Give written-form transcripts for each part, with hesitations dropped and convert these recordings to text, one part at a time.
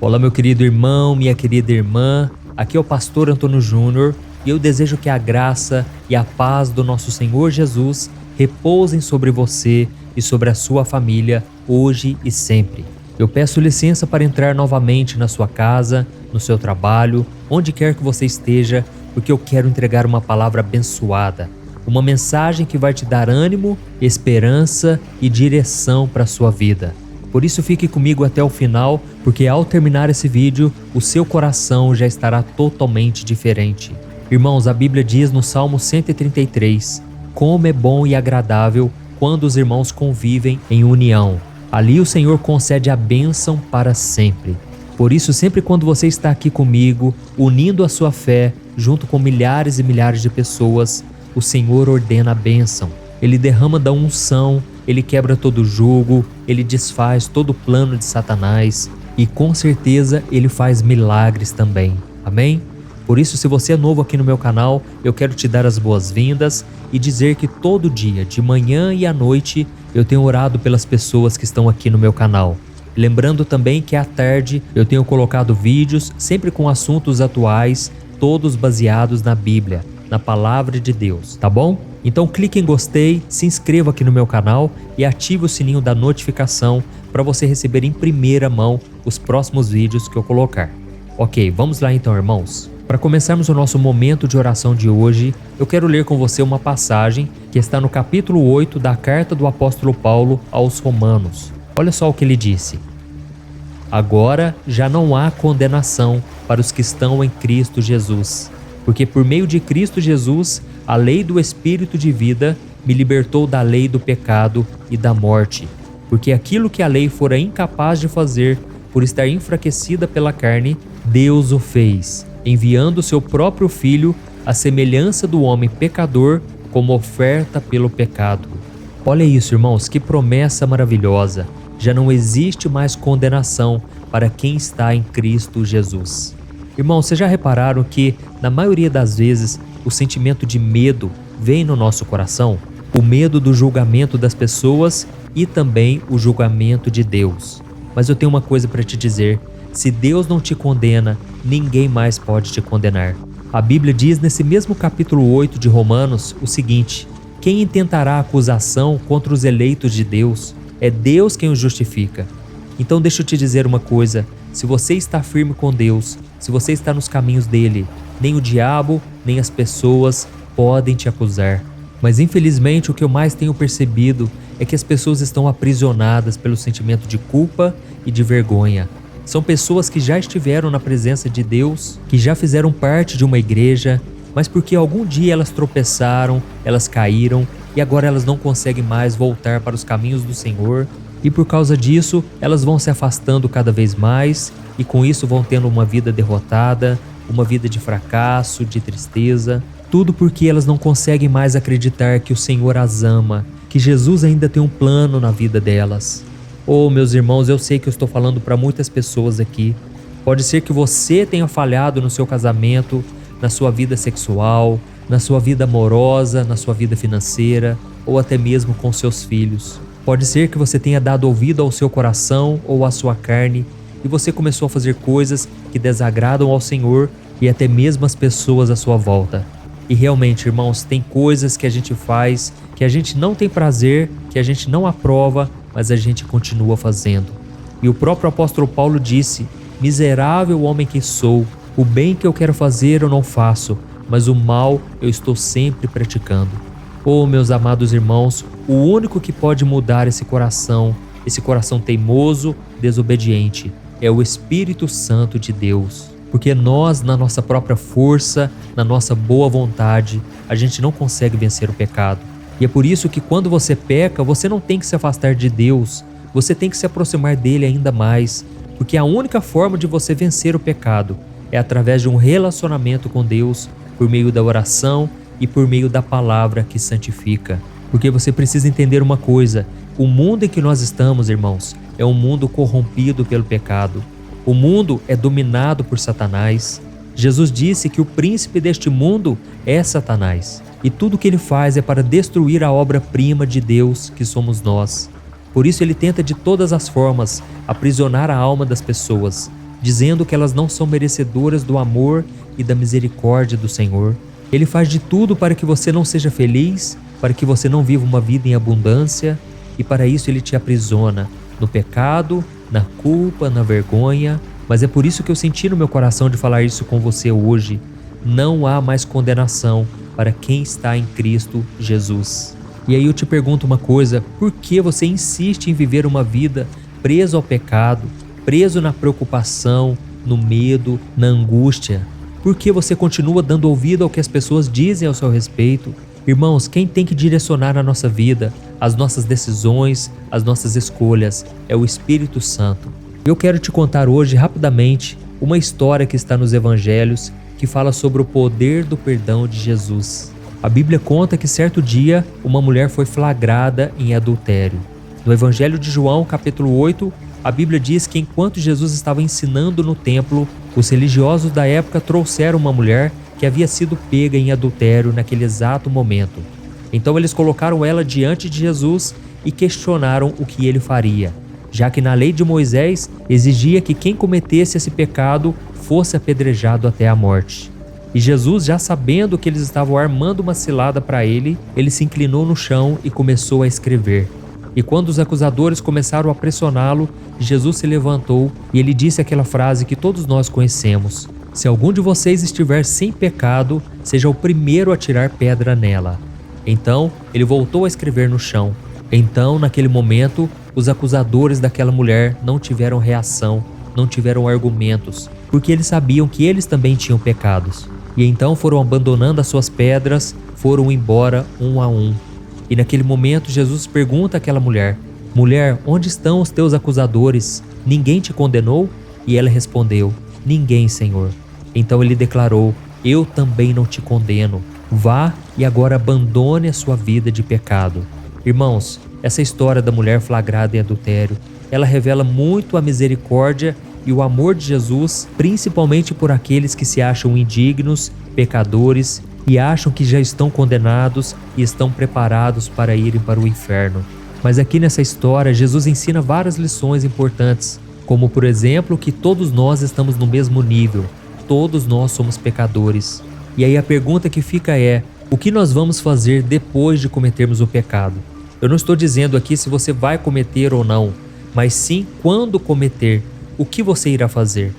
Olá, meu querido irmão, minha querida irmã, aqui é o pastor Antônio Júnior e eu desejo que a graça e a paz do nosso Senhor Jesus repousem sobre você e sobre a sua família hoje e sempre. Eu peço licença para entrar novamente na sua casa, no seu trabalho, onde quer que você esteja, porque eu quero entregar uma palavra abençoada, uma mensagem que vai te dar ânimo, esperança e direção para a sua vida. Por isso fique comigo até o final, porque ao terminar esse vídeo, o seu coração já estará totalmente diferente. Irmãos, a Bíblia diz no Salmo 133, como é bom e agradável quando os irmãos convivem em união. Ali o Senhor concede a bênção para sempre. Por isso, sempre quando você está aqui comigo, unindo a sua fé, junto com milhares e milhares de pessoas, o Senhor ordena a bênção. Ele derrama da unção, Ele quebra todo jugo, Ele desfaz todo o plano de Satanás e com certeza Ele faz milagres também. Amém? Por isso, se você é novo aqui no meu canal, eu quero te dar as boas-vindas e dizer que todo dia, de manhã e à noite, eu tenho orado pelas pessoas que estão aqui no meu canal. Lembrando também que à tarde eu tenho colocado vídeos sempre com assuntos atuais, todos baseados na Bíblia, na Palavra de Deus, tá bom? Então clique em gostei, se inscreva aqui no meu canal e ative o sininho da notificação para você receber em primeira mão os próximos vídeos que eu colocar. Ok, vamos lá então, irmãos. Para começarmos o nosso momento de oração de hoje, eu quero ler com você uma passagem que está no capítulo 8 da carta do apóstolo Paulo aos Romanos. Olha só o que ele disse. Agora já não há condenação para os que estão em Cristo Jesus, porque por meio de Cristo Jesus, a lei do Espírito de vida me libertou da lei do pecado e da morte, porque aquilo que a lei fora incapaz de fazer, por estar enfraquecida pela carne, Deus o fez, enviando seu próprio Filho à semelhança do homem pecador como oferta pelo pecado. Olha isso, irmãos, que promessa maravilhosa! Já não existe mais condenação para quem está em Cristo Jesus. Irmãos, vocês já repararam que, na maioria das vezes, o sentimento de medo vem no nosso coração? O medo do julgamento das pessoas e também o julgamento de Deus. Mas eu tenho uma coisa para te dizer: se Deus não te condena, ninguém mais pode te condenar. A Bíblia diz nesse mesmo capítulo 8 de Romanos o seguinte: quem intentará acusação contra os eleitos de Deus? É Deus quem os justifica. Então deixa eu te dizer uma coisa: se você está firme com Deus, se você está nos caminhos dele, nem o diabo, nem as pessoas podem te acusar. Mas infelizmente o que eu mais tenho percebido é que as pessoas estão aprisionadas pelo sentimento de culpa e de vergonha. São pessoas que já estiveram na presença de Deus, que já fizeram parte de uma igreja, mas porque algum dia elas tropeçaram, elas caíram e agora elas não conseguem mais voltar para os caminhos do Senhor. E por causa disso, elas vão se afastando cada vez mais e com isso vão tendo uma vida derrotada, uma vida de fracasso, de tristeza. Tudo porque elas não conseguem mais acreditar que o Senhor as ama, que Jesus ainda tem um plano na vida delas. Oh, meus irmãos, eu sei que eu estou falando para muitas pessoas aqui. Pode ser que você tenha falhado no seu casamento, na sua vida sexual, na sua vida amorosa, na sua vida financeira ou até mesmo com seus filhos. Pode ser que você tenha dado ouvido ao seu coração ou à sua carne e você começou a fazer coisas que desagradam ao Senhor e até mesmo as pessoas à sua volta. E realmente, irmãos, tem coisas que a gente faz que a gente não tem prazer, que a gente não aprova, mas a gente continua fazendo. E o próprio apóstolo Paulo disse: miserável homem que sou, o bem que eu quero fazer eu não faço, mas o mal eu estou sempre praticando. Oh, meus amados irmãos, o único que pode mudar esse coração teimoso, desobediente, é o Espírito Santo de Deus. Porque nós, na nossa própria força, na nossa boa vontade, a gente não consegue vencer o pecado. E é por isso que quando você peca, você não tem que se afastar de Deus, você tem que se aproximar dele ainda mais, porque a única forma de você vencer o pecado é através de um relacionamento com Deus, por meio da oração e por meio da palavra que santifica. Porque você precisa entender uma coisa: o mundo em que nós estamos, irmãos, é um mundo corrompido pelo pecado. O mundo é dominado por Satanás. Jesus disse que o príncipe deste mundo é Satanás. E tudo o que ele faz é para destruir a obra-prima de Deus, que somos nós. Por isso ele tenta de todas as formas aprisionar a alma das pessoas. dizendo que elas não são merecedoras do amor e da misericórdia do Senhor. Ele faz de tudo para que você não seja feliz, para que você não viva uma vida em abundância, e para isso ele te aprisiona no pecado, na culpa, na vergonha. Mas é por isso que eu senti no meu coração de falar isso com você hoje. Não há mais condenação para quem está em Cristo Jesus. E aí eu te pergunto uma coisa: por que você insiste em viver uma vida preso ao pecado, preso na preocupação, no medo, na angústia? Por que você continua dando ouvido ao que as pessoas dizem ao seu respeito? Irmãos, quem tem que direcionar a nossa vida, as nossas decisões, as nossas escolhas, é o Espírito Santo. Eu quero te contar hoje, rapidamente, uma história que está nos Evangelhos, que fala sobre o poder do perdão de Jesus. A Bíblia conta que certo dia, uma mulher foi flagrada em adultério. No Evangelho de João, capítulo 8, a Bíblia diz que enquanto Jesus estava ensinando no templo, os religiosos da época trouxeram uma mulher que havia sido pega em adultério naquele exato momento. Então eles colocaram ela diante de Jesus e questionaram o que ele faria, já que na lei de Moisés exigia que quem cometesse esse pecado fosse apedrejado até a morte. E Jesus, já sabendo que eles estavam armando uma cilada para ele se inclinou no chão e começou a escrever. E quando os acusadores começaram a pressioná-lo, Jesus se levantou e ele disse aquela frase que todos nós conhecemos: se algum de vocês estiver sem pecado, seja o primeiro a tirar pedra nela. Então, ele voltou a escrever no chão. Então, naquele momento, os acusadores daquela mulher não tiveram reação, não tiveram argumentos, porque eles sabiam que eles também tinham pecados. E então foram abandonando as suas pedras, foram embora um a um. E naquele momento, Jesus pergunta àquela mulher: mulher, onde estão os teus acusadores? Ninguém te condenou? E ela respondeu: ninguém, Senhor. Então ele declarou: eu também não te condeno. Vá e agora abandone a sua vida de pecado. Irmãos, essa história da mulher flagrada em adultério, ela revela muito a misericórdia e o amor de Jesus, principalmente por aqueles que se acham indignos, pecadores e acham que já estão condenados e estão preparados para irem para o inferno. Mas aqui nessa história, Jesus ensina várias lições importantes, como por exemplo que todos nós estamos no mesmo nível, todos nós somos pecadores. E aí a pergunta que fica é: o que nós vamos fazer depois de cometermos o pecado? Eu não estou dizendo aqui se você vai cometer ou não, mas sim quando cometer, o que você irá fazer?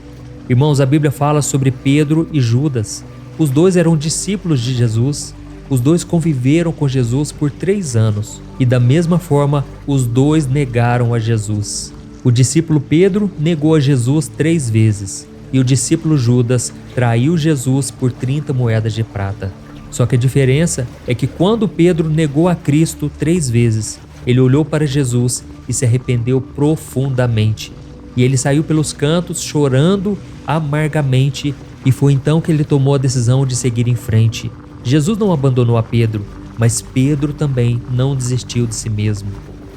Irmãos, a Bíblia fala sobre Pedro e Judas. Os dois eram discípulos de Jesus, os dois conviveram com Jesus por 3 anos e da mesma forma os dois negaram a Jesus. O discípulo Pedro negou a Jesus 3 vezes e o discípulo Judas traiu Jesus por 30 moedas de prata. Só que a diferença é que quando Pedro negou a Cristo 3 vezes, ele olhou para Jesus e se arrependeu profundamente. E ele saiu pelos cantos chorando amargamente, e foi então que ele tomou a decisão de seguir em frente. Jesus não abandonou a Pedro, mas Pedro também não desistiu de si mesmo.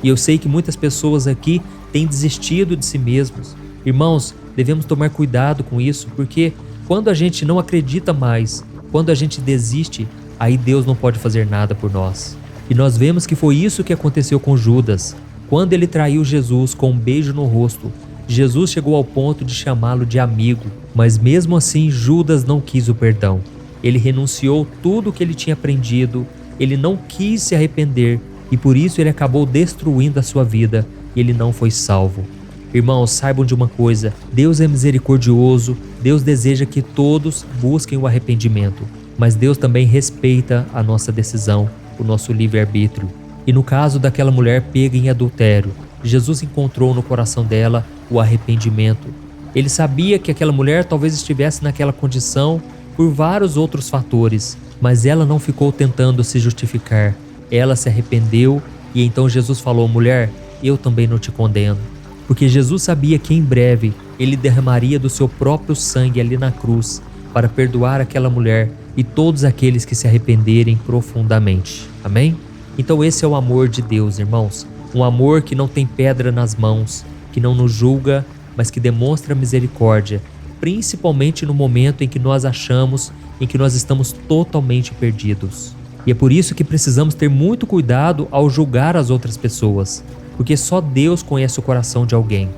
E eu sei que muitas pessoas aqui têm desistido de si mesmos. Irmãos, devemos tomar cuidado com isso, porque quando a gente não acredita mais, quando a gente desiste, aí Deus não pode fazer nada por nós. E nós vemos que foi isso que aconteceu com Judas. Quando ele traiu Jesus com um beijo no rosto, Jesus chegou ao ponto de chamá-lo de amigo, mas mesmo assim Judas não quis o perdão. Ele renunciou tudo o que ele tinha aprendido, ele não quis se arrepender e por isso ele acabou destruindo a sua vida e ele não foi salvo. Irmãos, saibam de uma coisa: Deus é misericordioso, Deus deseja que todos busquem o arrependimento, mas Deus também respeita a nossa decisão, o nosso livre-arbítrio. E no caso daquela mulher pega em adultério, Jesus encontrou no coração dela o arrependimento. Ele sabia que aquela mulher talvez estivesse naquela condição por vários outros fatores, mas ela não ficou tentando se justificar. Ela se arrependeu e então Jesus falou: mulher, eu também não te condeno. Porque Jesus sabia que em breve ele derramaria do seu próprio sangue ali na cruz para perdoar aquela mulher e todos aqueles que se arrependerem profundamente. Amém? Então esse é o amor de Deus, irmãos. Um amor que não tem pedra nas mãos, que não nos julga, mas que demonstra misericórdia, principalmente no momento em que nós achamos em que nós estamos totalmente perdidos. E é por isso que precisamos ter muito cuidado ao julgar as outras pessoas, porque só Deus conhece o coração de alguém.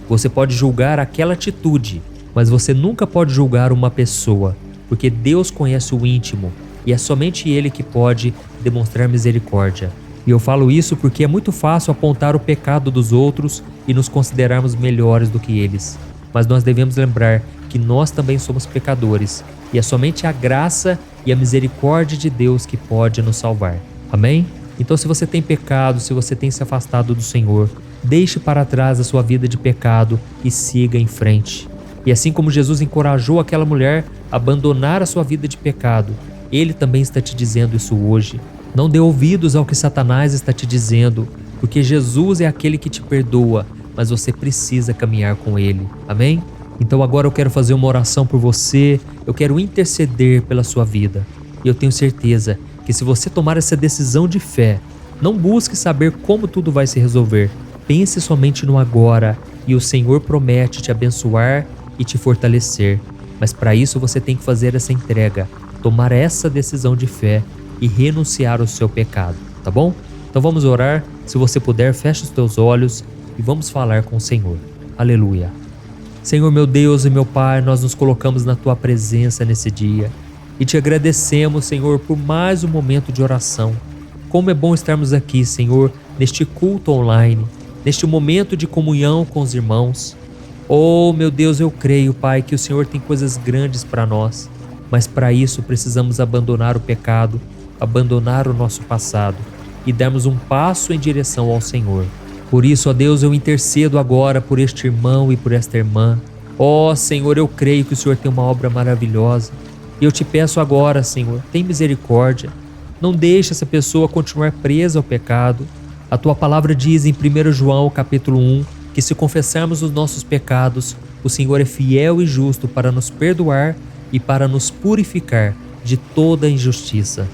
Você pode julgar aquela atitude, mas você nunca pode julgar uma pessoa, porque Deus conhece o íntimo e é somente Ele que pode demonstrar misericórdia. E eu falo isso porque é muito fácil apontar o pecado dos outros e nos considerarmos melhores do que eles. Mas nós devemos lembrar que nós também somos pecadores e é somente a graça e a misericórdia de Deus que pode nos salvar. Amém? Então, se você tem pecado, se você tem se afastado do Senhor, deixe para trás a sua vida de pecado e siga em frente. E assim como Jesus encorajou aquela mulher a abandonar a sua vida de pecado, Ele também está te dizendo isso hoje. Não dê ouvidos ao que Satanás está te dizendo, porque Jesus é aquele que te perdoa, mas você precisa caminhar com Ele. Amém? Então agora eu quero fazer uma oração por você, eu quero interceder pela sua vida. E eu tenho certeza que se você tomar essa decisão de fé, não busque saber como tudo vai se resolver. Pense somente no agora e o Senhor promete te abençoar e te fortalecer. Mas para isso você tem que fazer essa entrega, tomar essa decisão de fé e renunciar ao seu pecado, tá bom? Então vamos orar. Se você puder, feche os teus olhos e vamos falar com o Senhor. Aleluia. Senhor meu Deus e meu Pai, nós nos colocamos na Tua presença nesse dia e te agradecemos, Senhor, por mais um momento de oração. Como é bom estarmos aqui, Senhor, neste culto online, neste momento de comunhão com os irmãos. Oh, meu Deus, eu creio, Pai, que o Senhor tem coisas grandes para nós, mas para isso precisamos abandonar o pecado, abandonar o nosso passado e darmos um passo em direção ao Senhor. Por isso, ó Deus, eu intercedo agora por este irmão e por esta irmã. Ó Senhor, eu creio que o Senhor tem uma obra maravilhosa. E eu te peço agora, Senhor, tem misericórdia. Não deixe essa pessoa continuar presa ao pecado. A Tua palavra diz em 1 João capítulo 1 que se confessarmos os nossos pecados, o Senhor é fiel e justo para nos perdoar e para nos purificar de toda injustiça.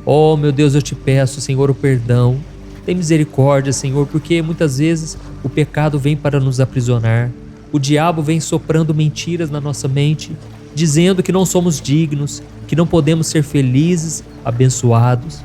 Oh, meu Deus, eu te peço, Senhor, o perdão. Tem misericórdia, Senhor, porque muitas vezes o pecado vem para nos aprisionar. O diabo vem soprando mentiras na nossa mente, dizendo que não somos dignos, que não podemos ser felizes, abençoados.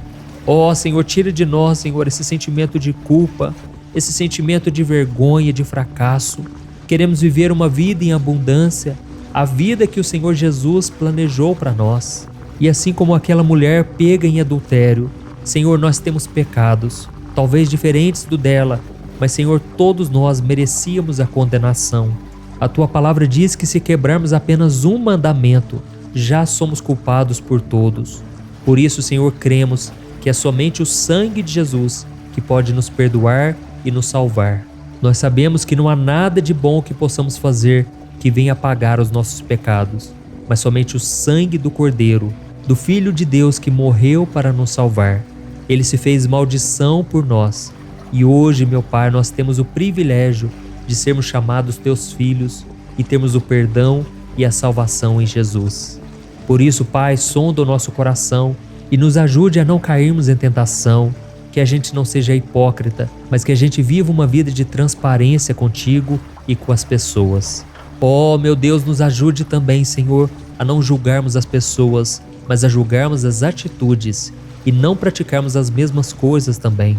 Oh, Senhor, tira de nós, Senhor, esse sentimento de culpa, esse sentimento de vergonha, de fracasso. Queremos viver uma vida em abundância, a vida que o Senhor Jesus planejou para nós. E assim como aquela mulher pega em adultério, Senhor, nós temos pecados, talvez diferentes do dela, mas, Senhor, todos nós merecíamos a condenação. A Tua palavra diz que se quebrarmos apenas um mandamento, já somos culpados por todos. Por isso, Senhor, cremos que é somente o sangue de Jesus que pode nos perdoar e nos salvar. Nós sabemos que não há nada de bom que possamos fazer que venha apagar os nossos pecados, mas somente o sangue do Cordeiro, do Filho de Deus que morreu para nos salvar. Ele se fez maldição por nós. E hoje, meu Pai, nós temos o privilégio de sermos chamados Teus filhos e termos o perdão e a salvação em Jesus. Por isso, Pai, sonda o nosso coração e nos ajude a não cairmos em tentação, que a gente não seja hipócrita, mas que a gente viva uma vida de transparência contigo e com as pessoas. Oh, meu Deus, nos ajude também, Senhor, a não julgarmos as pessoas, mas a julgarmos as atitudes e não praticarmos as mesmas coisas também.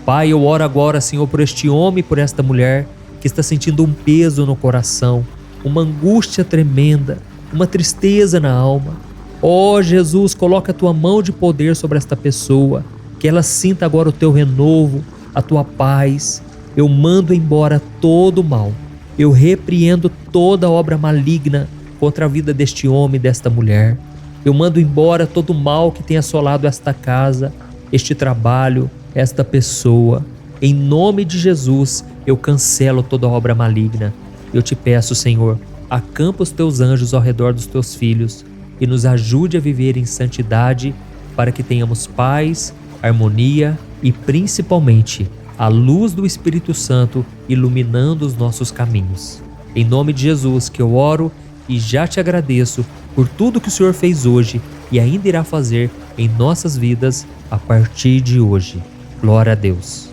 Pai, eu oro agora, Senhor, por este homem e por esta mulher que está sentindo um peso no coração, uma angústia tremenda, uma tristeza na alma. Ó Jesus, coloca a Tua mão de poder sobre esta pessoa, que ela sinta agora o Teu renovo, a Tua paz. Eu mando embora todo o mal. Eu repreendo toda obra maligna contra a vida deste homem e desta mulher. Eu mando embora todo o mal que tem assolado esta casa, este trabalho, esta pessoa. Em nome de Jesus, eu cancelo toda obra maligna. Eu te peço, Senhor, acampa os Teus anjos ao redor dos Teus filhos e nos ajude a viver em santidade para que tenhamos paz, harmonia e, principalmente, a luz do Espírito Santo iluminando os nossos caminhos. Em nome de Jesus que eu oro e já te agradeço por tudo que o Senhor fez hoje e ainda irá fazer em nossas vidas a partir de hoje. Glória a Deus.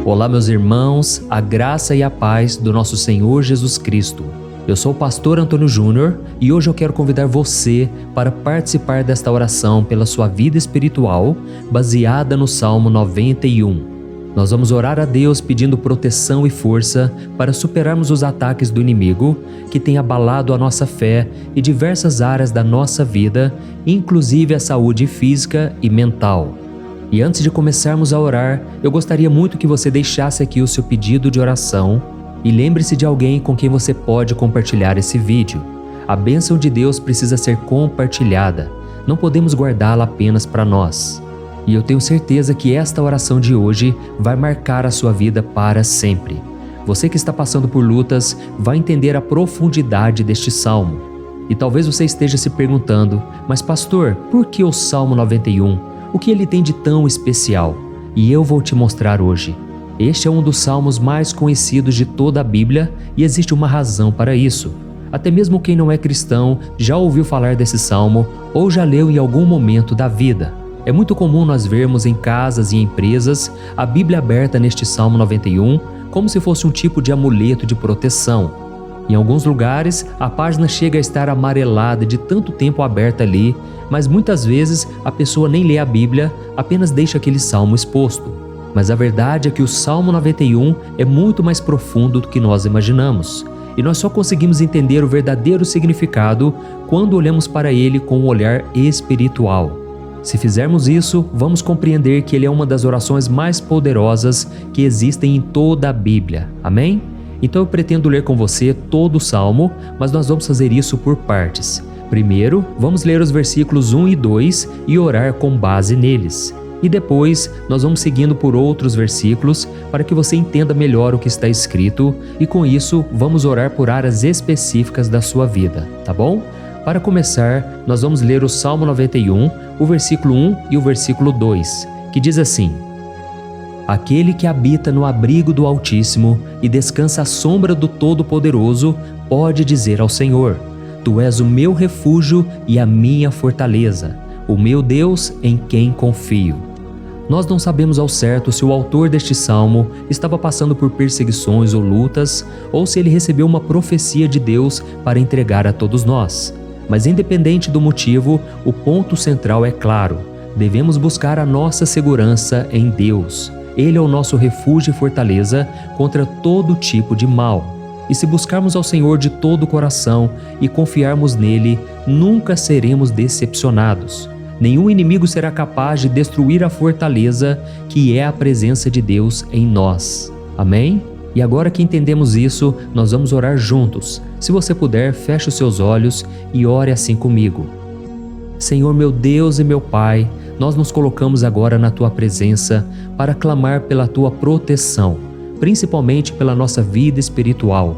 Olá, meus irmãos, a graça e a paz do nosso Senhor Jesus Cristo. Eu sou o pastor Antônio Júnior e hoje eu quero convidar você para participar desta oração pela sua vida espiritual, baseada no Salmo 91. Nós vamos orar a Deus pedindo proteção e força para superarmos os ataques do inimigo que tem abalado a nossa fé e diversas áreas da nossa vida, inclusive a saúde física e mental. E antes de começarmos a orar, eu gostaria muito que você deixasse aqui o seu pedido de oração e lembre-se de alguém com quem você pode compartilhar esse vídeo. A bênção de Deus precisa ser compartilhada, não podemos guardá-la apenas para nós. E eu tenho certeza que esta oração de hoje vai marcar a sua vida para sempre. Você que está passando por lutas vai entender a profundidade deste salmo. E talvez você esteja se perguntando, mas pastor, por que o Salmo 91? O que ele tem de tão especial? E eu vou te mostrar hoje. Este é um dos salmos mais conhecidos de toda a Bíblia e existe uma razão para isso. Até mesmo quem não é cristão já ouviu falar desse salmo ou já leu em algum momento da vida. É muito comum nós vermos em casas e empresas a Bíblia aberta neste Salmo 91 como se fosse um tipo de amuleto de proteção. Em alguns lugares, a página chega a estar amarelada de tanto tempo aberta ali, mas muitas vezes a pessoa nem lê a Bíblia, apenas deixa aquele salmo exposto. Mas a verdade é que o Salmo 91 é muito mais profundo do que nós imaginamos. E nós só conseguimos entender o verdadeiro significado quando olhamos para ele com um olhar espiritual. Se fizermos isso, vamos compreender que ele é uma das orações mais poderosas que existem em toda a Bíblia. Amém? Então eu pretendo ler com você todo o Salmo, mas nós vamos fazer isso por partes. Primeiro, vamos ler os versículos 1 e 2 e orar com base neles. E depois, nós vamos seguindo por outros versículos para que você entenda melhor o que está escrito e com isso, vamos orar por áreas específicas da sua vida, tá bom? Para começar, nós vamos ler o Salmo 91, o versículo 1 e o versículo 2, que diz assim: Aquele que habita no abrigo do Altíssimo e descansa à sombra do Todo-Poderoso pode dizer ao Senhor: Tu és o meu refúgio e a minha fortaleza, o meu Deus em quem confio. Nós não sabemos ao certo se o autor deste salmo estava passando por perseguições ou lutas, ou se ele recebeu uma profecia de Deus para entregar a todos nós. Mas independente do motivo, o ponto central é claro: devemos buscar a nossa segurança em Deus. Ele é o nosso refúgio e fortaleza contra todo tipo de mal. E se buscarmos ao Senhor de todo o coração e confiarmos nele, nunca seremos decepcionados. Nenhum inimigo será capaz de destruir a fortaleza que é a presença de Deus em nós. Amém? E agora que entendemos isso, nós vamos orar juntos. Se você puder, feche os seus olhos e ore assim comigo. Senhor meu Deus e meu Pai, nós nos colocamos agora na Tua presença para clamar pela Tua proteção, principalmente pela nossa vida espiritual.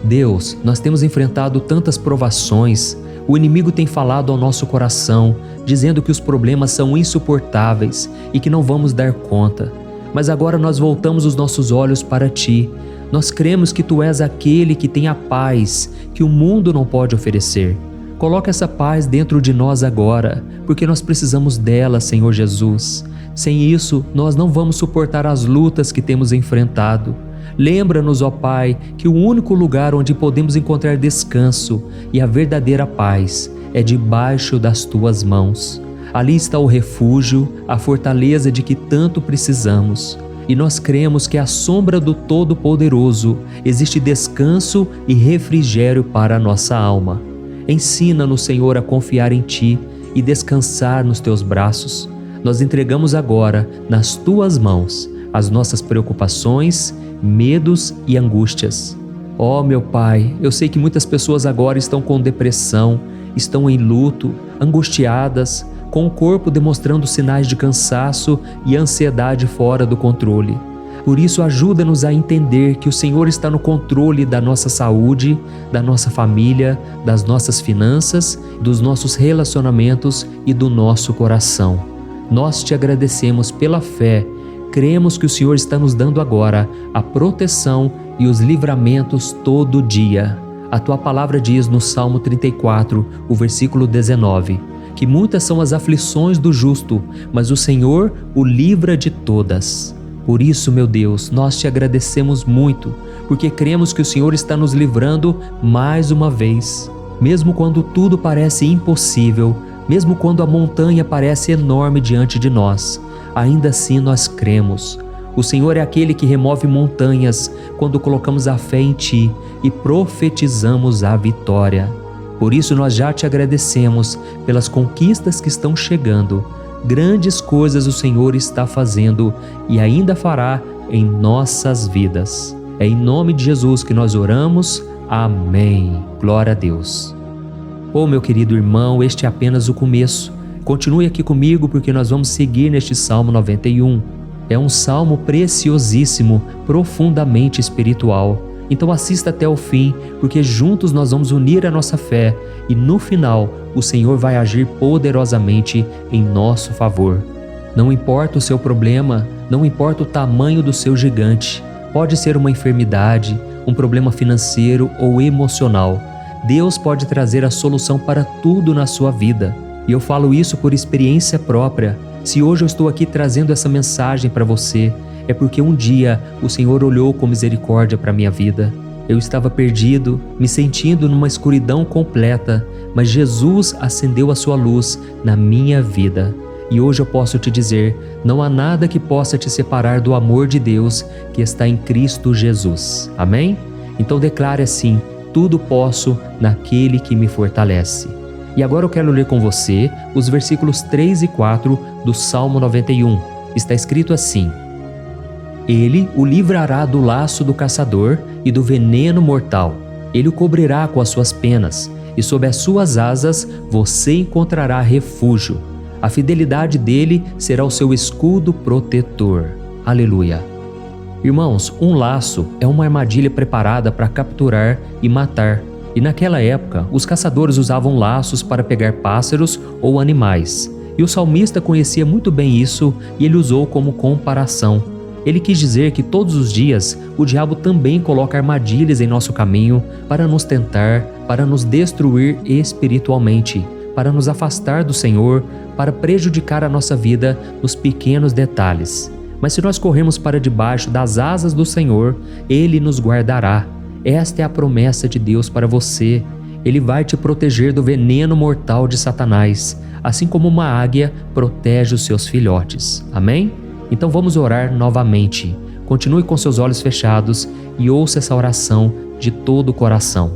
Deus, nós temos enfrentado tantas provações, o inimigo tem falado ao nosso coração, dizendo que os problemas são insuportáveis e que não vamos dar conta. Mas agora nós voltamos os nossos olhos para Ti. Nós cremos que Tu és aquele que tem a paz que o mundo não pode oferecer. Coloca essa paz dentro de nós agora, porque nós precisamos dela, Senhor Jesus. Sem isso, nós não vamos suportar as lutas que temos enfrentado. Lembra-nos, ó Pai, que o único lugar onde podemos encontrar descanso e a verdadeira paz é debaixo das Tuas mãos. Ali está o refúgio, a fortaleza de que tanto precisamos. E nós cremos que à sombra do Todo-Poderoso existe descanso e refrigério para a nossa alma. Ensina-nos, Senhor, a confiar em Ti e descansar nos Teus braços. Nós entregamos agora, nas Tuas mãos, as nossas preocupações, medos e angústias. Ó meu Pai, eu sei que muitas pessoas agora estão com depressão, estão em luto, angustiadas, com o corpo demonstrando sinais de cansaço e ansiedade fora do controle. Por isso, ajuda-nos a entender que o Senhor está no controle da nossa saúde, da nossa família, das nossas finanças, dos nossos relacionamentos e do nosso coração. Nós Te agradecemos pela fé, cremos que o Senhor está nos dando agora a proteção e os livramentos todo dia. A Tua palavra diz no Salmo 34, o versículo 19, que muitas são as aflições do justo, mas o Senhor o livra de todas. Por isso, meu Deus, nós Te agradecemos muito, porque cremos que o Senhor está nos livrando mais uma vez. Mesmo quando tudo parece impossível, mesmo quando a montanha parece enorme diante de nós, ainda assim nós cremos. O Senhor é aquele que remove montanhas quando colocamos a fé em Ti e profetizamos a vitória. Por isso nós já te agradecemos pelas conquistas que estão chegando. Grandes coisas o Senhor está fazendo e ainda fará em nossas vidas. É em nome de Jesus que nós oramos. Amém. Glória a Deus. Meu querido irmão, este é apenas o começo. Continue aqui comigo porque nós vamos seguir neste Salmo 91. É um salmo preciosíssimo, profundamente espiritual. Então assista até o fim, porque juntos nós vamos unir a nossa fé e no final o Senhor vai agir poderosamente em nosso favor. Não importa o seu problema, não importa o tamanho do seu gigante, pode ser uma enfermidade, um problema financeiro ou emocional. Deus pode trazer a solução para tudo na sua vida. E eu falo isso por experiência própria. Se hoje eu estou aqui trazendo essa mensagem para você, é porque um dia o Senhor olhou com misericórdia para a minha vida. Eu estava perdido, me sentindo numa escuridão completa, mas Jesus acendeu a sua luz na minha vida. E hoje eu posso te dizer, não há nada que possa te separar do amor de Deus que está em Cristo Jesus. Amém? Então declare assim: tudo posso naquele que me fortalece. E agora eu quero ler com você os versículos 3 e 4 do Salmo 91. Está escrito assim: Ele o livrará do laço do caçador e do veneno mortal. Ele o cobrirá com as suas penas, e sob as suas asas você encontrará refúgio. A fidelidade dele será o seu escudo protetor. Aleluia. Irmãos, um laço é uma armadilha preparada para capturar e matar. E naquela época, os caçadores usavam laços para pegar pássaros ou animais. E o salmista conhecia muito bem isso e ele usou como comparação. Ele quis dizer que todos os dias o diabo também coloca armadilhas em nosso caminho para nos tentar, para nos destruir espiritualmente, para nos afastar do Senhor, para prejudicar a nossa vida nos pequenos detalhes. Mas se nós corrermos para debaixo das asas do Senhor, Ele nos guardará. Esta é a promessa de Deus para você. Ele vai te proteger do veneno mortal de Satanás, assim como uma águia protege os seus filhotes. Amém? Então vamos orar novamente. Continue com seus olhos fechados e ouça essa oração de todo o coração.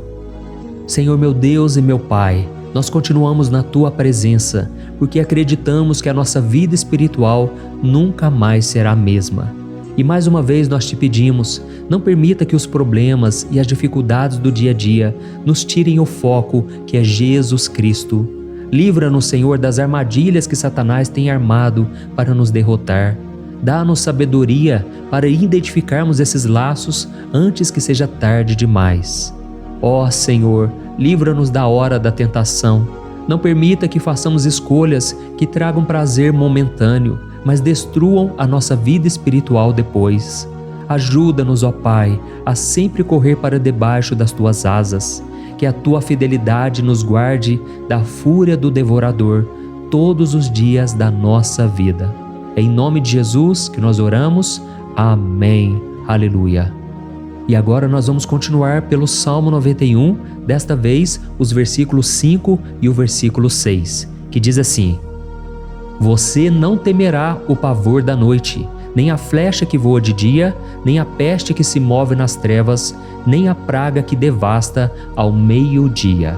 Senhor meu Deus e meu Pai, nós continuamos na Tua presença, porque acreditamos que a nossa vida espiritual nunca mais será a mesma. E mais uma vez nós te pedimos, não permita que os problemas e as dificuldades do dia a dia nos tirem o foco que é Jesus Cristo. Livra-nos, Senhor, das armadilhas que Satanás tem armado para nos derrotar. Dá-nos sabedoria para identificarmos esses laços antes que seja tarde demais. Ó Senhor, livra-nos da hora da tentação. Não permita que façamos escolhas que tragam prazer momentâneo, mas destruam a nossa vida espiritual depois. Ajuda-nos, ó Pai, a sempre correr para debaixo das Tuas asas, que a Tua fidelidade nos guarde da fúria do devorador todos os dias da nossa vida. É em nome de Jesus que nós oramos. Amém. Aleluia. E agora nós vamos continuar pelo Salmo 91, desta vez os versículos 5 e o versículo 6, que diz assim: Você não temerá o pavor da noite, nem a flecha que voa de dia, nem a peste que se move nas trevas, nem a praga que devasta ao meio-dia.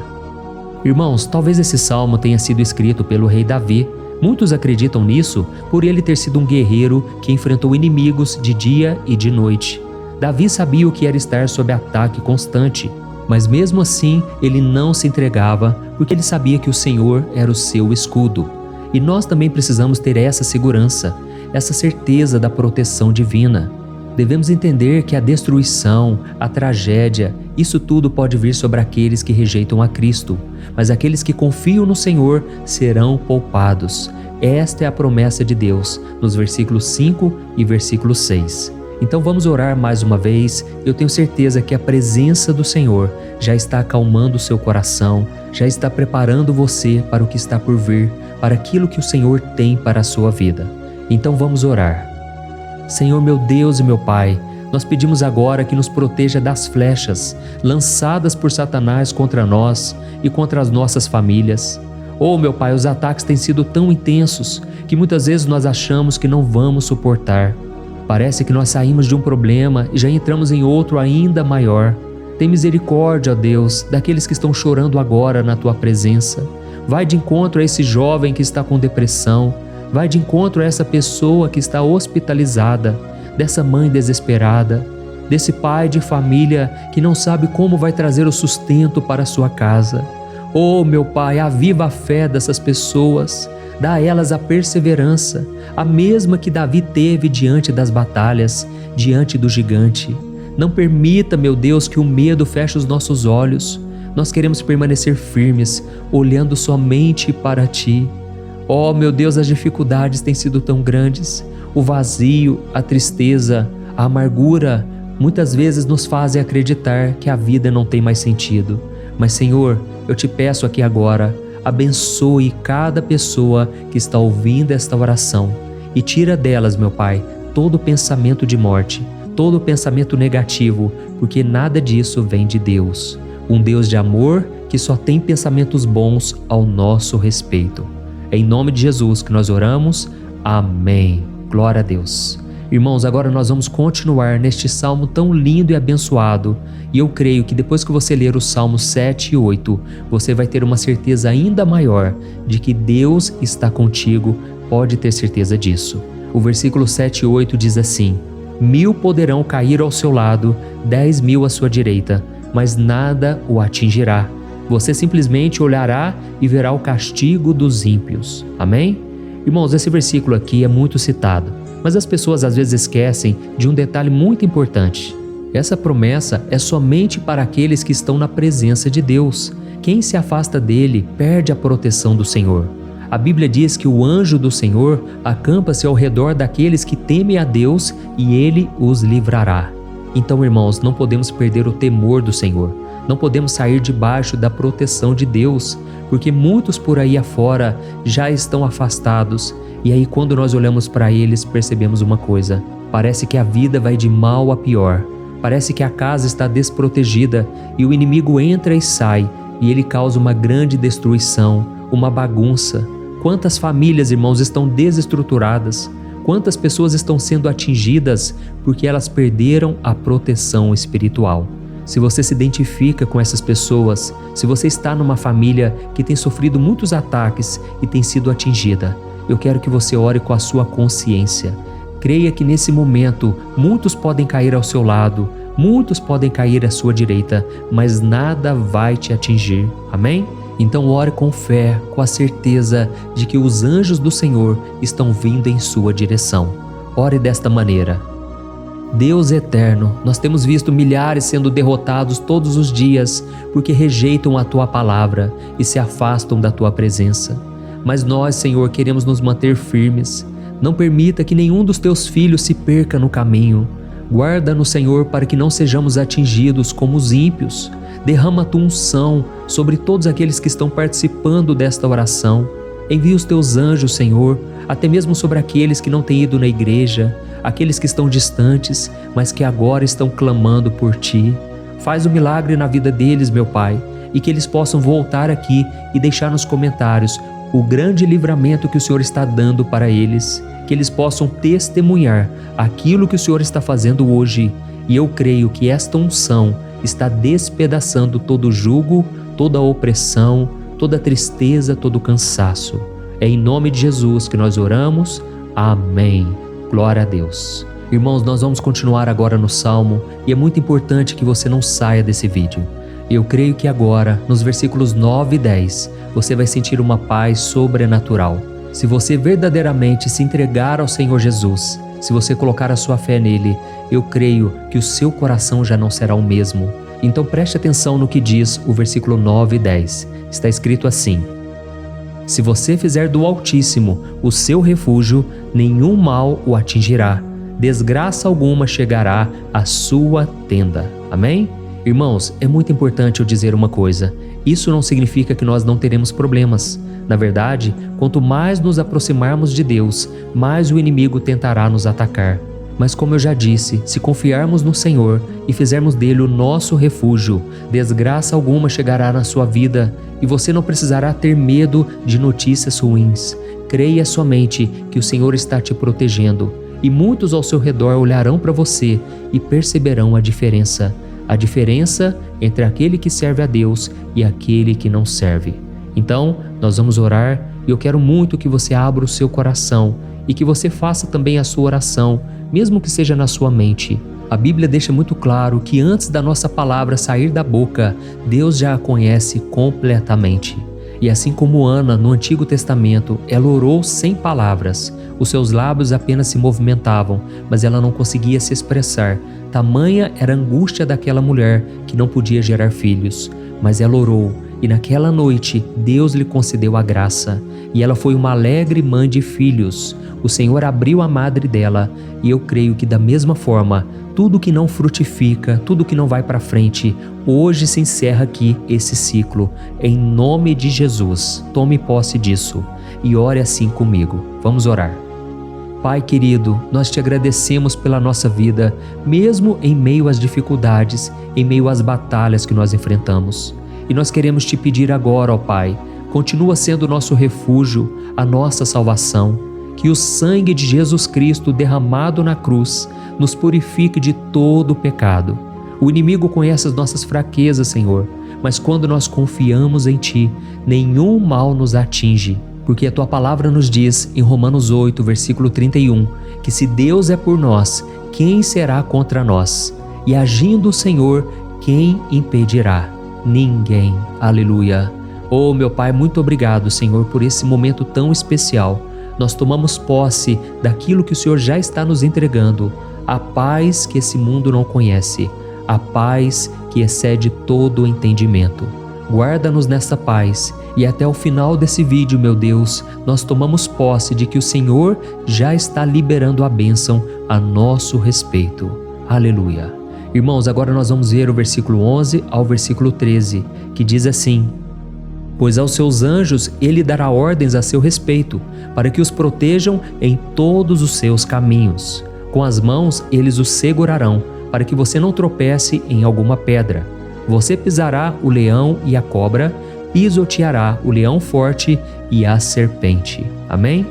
Irmãos, talvez esse salmo tenha sido escrito pelo rei Davi. Muitos acreditam nisso por ele ter sido um guerreiro que enfrentou inimigos de dia e de noite. Davi sabia o que era estar sob ataque constante, mas mesmo assim ele não se entregava porque ele sabia que o Senhor era o seu escudo. E nós também precisamos ter essa segurança, essa certeza da proteção divina. Devemos entender que a destruição, a tragédia, isso tudo pode vir sobre aqueles que rejeitam a Cristo, mas aqueles que confiam no Senhor serão poupados. Esta é a promessa de Deus, nos versículos 5 e versículo 6. Então vamos orar mais uma vez. Eu tenho certeza que a presença do Senhor já está acalmando o seu coração, já está preparando você para o que está por vir, para aquilo que o Senhor tem para a sua vida. Então vamos orar. Senhor meu Deus e meu Pai, Nós pedimos agora que nos proteja das flechas lançadas por Satanás contra nós e contra as nossas famílias. Oh, meu Pai, os ataques têm sido tão intensos que muitas vezes nós achamos que não vamos suportar. Parece que nós saímos de um problema e já entramos em outro ainda maior. Tem misericórdia, ó Deus, daqueles que estão chorando agora na Tua presença. Vai de encontro a esse jovem que está com depressão. Vai de encontro a essa pessoa que está hospitalizada, dessa mãe desesperada, desse pai de família que não sabe como vai trazer o sustento para a sua casa. Oh, meu Pai, aviva a fé dessas pessoas. Dá a elas a perseverança, a mesma que Davi teve diante das batalhas, diante do gigante. Não permita, meu Deus, que o medo feche os nossos olhos. Nós queremos permanecer firmes, olhando somente para Ti. Oh, meu Deus, as dificuldades têm sido tão grandes. O vazio, a tristeza, a amargura, muitas vezes nos fazem acreditar que a vida não tem mais sentido. Mas, Senhor, eu te peço aqui agora, abençoe cada pessoa que está ouvindo esta oração e tira delas, meu Pai, todo pensamento de morte, todo pensamento negativo, porque nada disso vem de Deus. Um Deus de amor que só tem pensamentos bons ao nosso respeito. É em nome de Jesus que nós oramos. Amém. Glória a Deus. Irmãos, agora nós vamos continuar neste salmo tão lindo e abençoado. E eu creio que depois que você ler os salmos 7 e 8, você vai ter uma certeza ainda maior de que Deus está contigo. Pode ter certeza disso. O versículo 7 e 8 diz assim: 1000 poderão cair ao seu lado, 10.000 à sua direita, mas nada o atingirá. Você simplesmente olhará e verá o castigo dos ímpios. Amém? Irmãos, esse versículo aqui é muito citado, mas as pessoas às vezes esquecem de um detalhe muito importante. Essa promessa é somente para aqueles que estão na presença de Deus. Quem se afasta dele perde a proteção do Senhor. A Bíblia diz que o anjo do Senhor acampa-se ao redor daqueles que temem a Deus e ele os livrará. Então, irmãos, não podemos perder o temor do Senhor. Não podemos sair debaixo da proteção de Deus, porque muitos por aí afora já estão afastados. E aí, quando nós olhamos para eles, percebemos uma coisa: parece que a vida vai de mal a pior. Parece que a casa está desprotegida e o inimigo entra e sai e ele causa uma grande destruição, uma bagunça. Quantas famílias, irmãos, estão desestruturadas? Quantas pessoas estão sendo atingidas porque elas perderam a proteção espiritual? Se você se identifica com essas pessoas, se você está numa família que tem sofrido muitos ataques e tem sido atingida, eu quero que você ore com a sua consciência. Creia que nesse momento muitos podem cair ao seu lado, muitos podem cair à sua direita, mas nada vai te atingir. Amém? Então ore com fé, com a certeza de que os anjos do Senhor estão vindo em sua direção. Ore desta maneira: Deus eterno, nós temos visto milhares sendo derrotados todos os dias porque rejeitam a Tua palavra e se afastam da Tua presença. Mas nós, Senhor, queremos nos manter firmes. Não permita que nenhum dos Teus filhos se perca no caminho. Guarda-nos, Senhor, para que não sejamos atingidos como os ímpios. Derrama a Tua unção sobre todos aqueles que estão participando desta oração. Envia os Teus anjos, Senhor, até mesmo sobre aqueles que não têm ido na igreja, aqueles que estão distantes, mas que agora estão clamando por Ti. Faz um milagre na vida deles, meu Pai, e que eles possam voltar aqui e deixar nos comentários o grande livramento que o Senhor está dando para eles, que eles possam testemunhar aquilo que o Senhor está fazendo hoje. E eu creio que esta unção está despedaçando todo jugo, toda opressão, toda tristeza, todo cansaço. É em nome de Jesus que nós oramos. Amém. Glória a Deus. Irmãos, nós vamos continuar agora no Salmo e é muito importante que você não saia desse vídeo. Eu creio que agora, nos versículos 9 e 10, você vai sentir uma paz sobrenatural. Se você verdadeiramente se entregar ao Senhor Jesus, se você colocar a sua fé nele, eu creio que o seu coração já não será o mesmo. Então preste atenção no que diz o versículo 9 e 10. Está escrito assim: Se você fizer do Altíssimo o seu refúgio, nenhum mal o atingirá, desgraça alguma chegará à sua tenda. Amém? Irmãos, é muito importante eu dizer uma coisa: isso não significa que nós não teremos problemas. Na verdade, quanto mais nos aproximarmos de Deus, mais o inimigo tentará nos atacar. Mas como eu já disse, se confiarmos no Senhor e fizermos dele o nosso refúgio, desgraça alguma chegará na sua vida e você não precisará ter medo de notícias ruins. Creia somente que o Senhor está te protegendo e muitos ao seu redor olharão para você e perceberão a diferença entre aquele que serve a Deus e aquele que não serve. Então, nós vamos orar e eu quero muito que você abra o seu coração e que você faça também a sua oração, mesmo que seja na sua mente. A Bíblia deixa muito claro que antes da nossa palavra sair da boca, Deus já a conhece completamente. E assim como Ana, no Antigo Testamento, ela orou sem palavras. Os seus lábios apenas se movimentavam, mas ela não conseguia se expressar. Tamanha era a angústia daquela mulher que não podia gerar filhos. Mas ela orou, e naquela noite Deus lhe concedeu a graça. E ela foi uma alegre mãe de filhos. O Senhor abriu a madre dela, e eu creio que da mesma forma, tudo que não frutifica, tudo que não vai para frente, hoje se encerra aqui esse ciclo. Em nome de Jesus, tome posse disso e ore assim comigo. Vamos orar. Pai querido, nós te agradecemos pela nossa vida, mesmo em meio às dificuldades, em meio às batalhas que nós enfrentamos. E nós queremos te pedir agora, ó Pai, continua sendo o nosso refúgio, a nossa salvação. Que o sangue de Jesus Cristo derramado na cruz nos purifique de todo o pecado. O inimigo conhece as nossas fraquezas, Senhor, mas quando nós confiamos em Ti, nenhum mal nos atinge. Porque a Tua palavra nos diz, em Romanos 8, versículo 31, que se Deus é por nós, quem será contra nós? E agindo o Senhor, quem impedirá? Ninguém. Aleluia. Oh, meu Pai, muito obrigado, Senhor, por esse momento tão especial. Nós tomamos posse daquilo que o Senhor já está nos entregando, a paz que esse mundo não conhece, a paz que excede todo o entendimento. Guarda-nos nessa paz e até o final desse vídeo, meu Deus, nós tomamos posse de que o Senhor já está liberando a bênção a nosso respeito. Aleluia. Irmãos, agora nós vamos ver o versículo 11 ao versículo 13, que diz assim: Pois aos seus anjos ele dará ordens a seu respeito, para que os protejam em todos os seus caminhos. Com as mãos eles os segurarão, para que você não tropece em alguma pedra. Você pisará o leão e a cobra, pisoteará o leão forte e a serpente. Amém?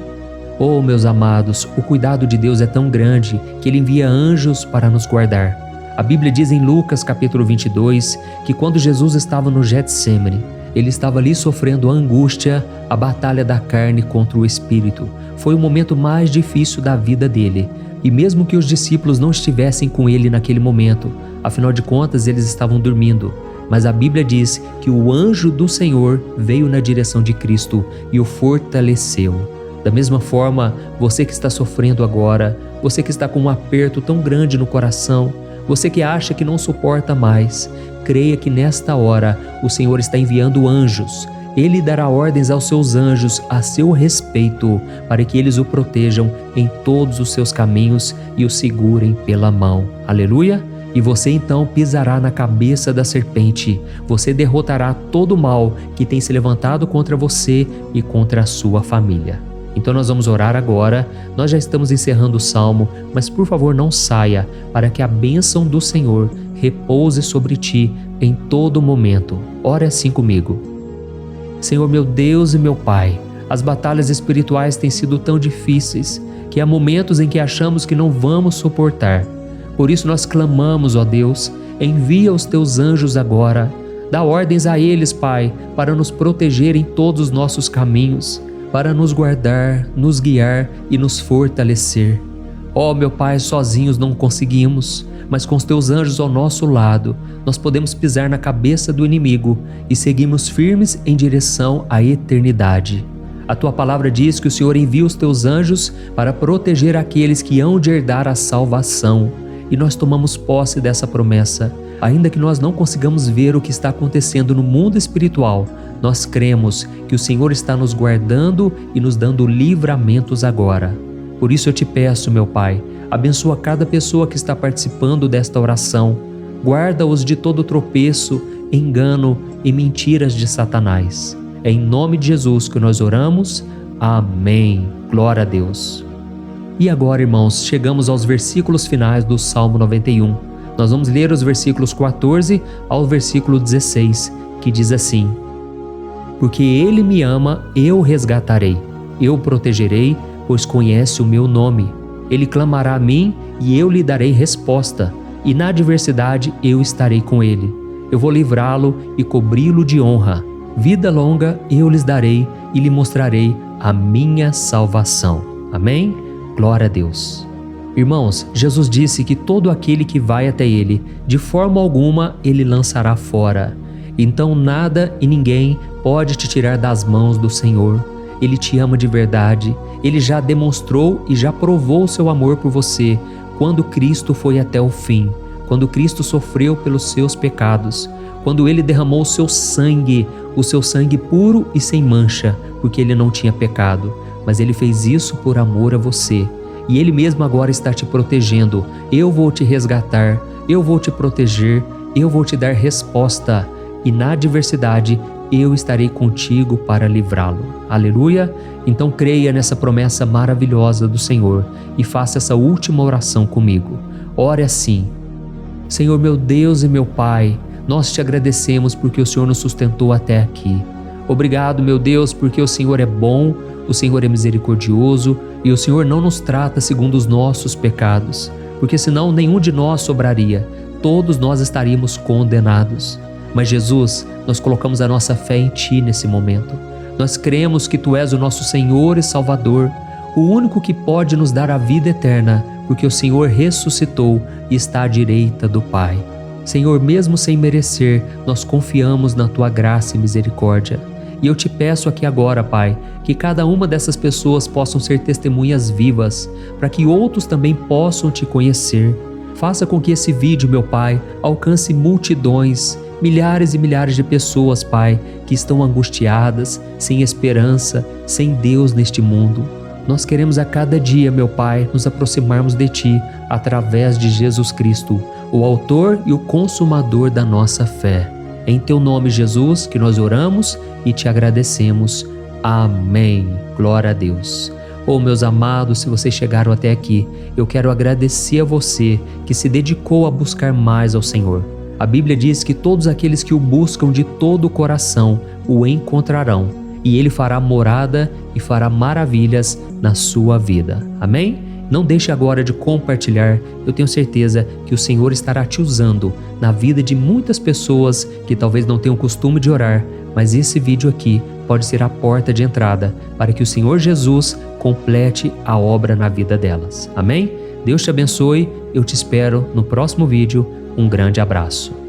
Oh, meus amados, o cuidado de Deus é tão grande que Ele envia anjos para nos guardar. A Bíblia diz em Lucas capítulo 22 que quando Jesus estava no Getsêmani, Ele estava ali sofrendo a angústia, a batalha da carne contra o espírito. Foi o momento mais difícil da vida dele. E mesmo que os discípulos não estivessem com ele naquele momento, afinal de contas eles estavam dormindo, mas a Bíblia diz que o anjo do Senhor veio na direção de Cristo e o fortaleceu. Da mesma forma, você que está sofrendo agora, você que está com um aperto tão grande no coração, você que acha que não suporta mais, creia que nesta hora o Senhor está enviando anjos. Ele dará ordens aos seus anjos a seu respeito, para que eles o protejam em todos os seus caminhos e o segurem pela mão. Aleluia! E você então pisará na cabeça da serpente. Você derrotará todo o mal que tem se levantado contra você e contra a sua família. Então nós vamos orar agora. Nós já estamos encerrando o salmo, mas por favor não saia, para que a bênção do Senhor repouse sobre ti em todo momento. Ore assim comigo. Senhor, meu Deus e meu Pai, as batalhas espirituais têm sido tão difíceis que há momentos em que achamos que não vamos suportar. Por isso nós clamamos, ó Deus, envia os teus anjos agora. Dá ordens a eles, Pai, para nos proteger em todos os nossos caminhos, para nos guardar, nos guiar e nos fortalecer. Ó meu Pai, sozinhos não conseguimos, mas com os teus anjos ao nosso lado, nós podemos pisar na cabeça do inimigo e seguirmos firmes em direção à eternidade. A tua palavra diz que o Senhor envia os teus anjos para proteger aqueles que hão de herdar a salvação. E nós tomamos posse dessa promessa. Ainda que nós não consigamos ver o que está acontecendo no mundo espiritual, nós cremos que o Senhor está nos guardando e nos dando livramentos agora. Por isso eu te peço, meu Pai, abençoa cada pessoa que está participando desta oração. Guarda-os de todo tropeço, engano e mentiras de Satanás. É em nome de Jesus que nós oramos. Amém. Glória a Deus. E agora, irmãos, chegamos aos versículos finais do Salmo 91. Nós vamos ler os versículos 14 ao versículo 16, que diz assim: Porque Ele me ama, eu o resgatarei, eu o protegerei, pois conhece o meu nome. Ele clamará a mim e eu lhe darei resposta, e na adversidade eu estarei com ele. Eu vou livrá-lo e cobri-lo de honra. Vida longa eu lhes darei e lhe mostrarei a minha salvação. Amém? Glória a Deus. Irmãos, Jesus disse que todo aquele que vai até ele, de forma alguma ele lançará fora. Então nada e ninguém pode te tirar das mãos do Senhor. Ele te ama de verdade. Ele já demonstrou e já provou o seu amor por você quando Cristo foi até o fim, quando Cristo sofreu pelos seus pecados, quando Ele derramou o seu sangue puro e sem mancha, porque Ele não tinha pecado, mas Ele fez isso por amor a você. E Ele mesmo agora está te protegendo. Eu vou te resgatar, eu vou te proteger, eu vou te dar resposta, e na adversidade eu estarei contigo para livrá-lo. Aleluia! Então creia nessa promessa maravilhosa do Senhor e faça essa última oração comigo. Ore assim: Senhor meu Deus e meu Pai, nós te agradecemos porque o Senhor nos sustentou até aqui. Obrigado, meu Deus, porque o Senhor é bom, o Senhor é misericordioso e o Senhor não nos trata segundo os nossos pecados, porque senão nenhum de nós sobraria, todos nós estaríamos condenados. Mas Jesus, nós colocamos a nossa fé em Ti nesse momento. Nós cremos que Tu és o nosso Senhor e Salvador, o único que pode nos dar a vida eterna, porque o Senhor ressuscitou e está à direita do Pai. Senhor, mesmo sem merecer, nós confiamos na Tua graça e misericórdia. E eu te peço aqui agora, Pai, que cada uma dessas pessoas possam ser testemunhas vivas, para que outros também possam Te conhecer. Faça com que esse vídeo, meu Pai, alcance multidões, milhares e milhares de pessoas, Pai, que estão angustiadas, sem esperança, sem Deus neste mundo. Nós queremos a cada dia, meu Pai, nos aproximarmos de Ti através de Jesus Cristo, o autor e o consumador da nossa fé. Em Teu nome, Jesus, que nós oramos e Te agradecemos. Amém. Glória a Deus. Oh, meus amados, se vocês chegaram até aqui, eu quero agradecer a você que se dedicou a buscar mais ao Senhor. A Bíblia diz que todos aqueles que o buscam de todo o coração o encontrarão, e Ele fará morada e fará maravilhas na sua vida. Amém? Não deixe agora de compartilhar, eu tenho certeza que o Senhor estará te usando na vida de muitas pessoas que talvez não tenham costume de orar, mas esse vídeo aqui pode ser a porta de entrada para que o Senhor Jesus complete a obra na vida delas. Amém? Deus te abençoe, eu te espero no próximo vídeo. Um grande abraço.